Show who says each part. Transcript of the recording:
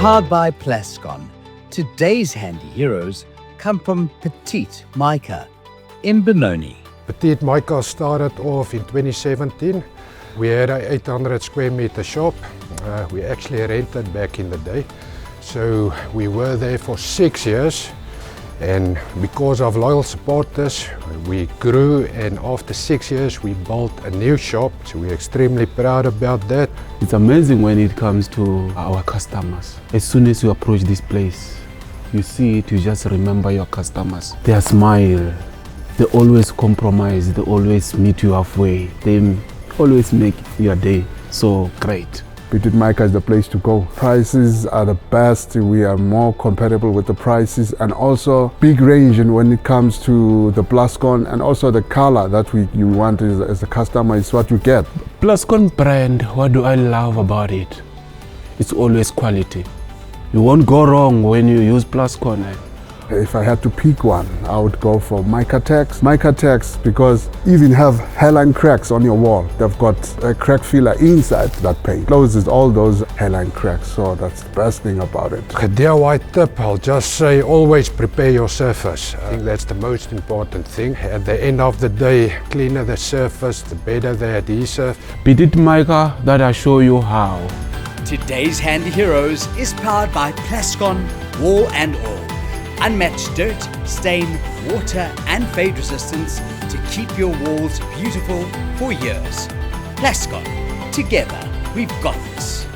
Speaker 1: Powered by Plascon, today's handy heroes come from Petit Mica in Benoni.
Speaker 2: Petit Mica started off in 2017. We had an 800 square meter shop. We actually rented back in the day. So we were there for 6 years. And because of loyal supporters, we grew, and after 6 years we built a new shop. So we're extremely proud about that.
Speaker 3: It's amazing when it comes to our customers. As soon as you approach this place, you see it, you just remember your customers. Their smile, they always compromise, they always meet you halfway. They always make your day so great.
Speaker 4: Petit Mica is the place to go. Prices are the best. We are more compatible with the prices, and also big range when it comes to the Plascon, and also the color that you want as a customer is what you get.
Speaker 3: Plascon brand, what do I love about it? It's always quality. You won't go wrong when you use Plascon.
Speaker 4: If I had to pick one, I would go for Micatex. Micatex, because even have hairline cracks on your wall. They've got a crack filler inside that paint. Closes all those hairline cracks, so that's the best thing about it.
Speaker 2: A DIY tip, I'll just say always prepare your surface. I think that's the most important thing. At the end of the day, cleaner the surface, the better the adhesive.
Speaker 3: Petit Mica, that I show you how.
Speaker 1: Today's handy heroes is powered by Plascon, wall and all. Unmatched dirt, stain, water and fade resistance to keep your walls beautiful for years. Plascon, together we've got this.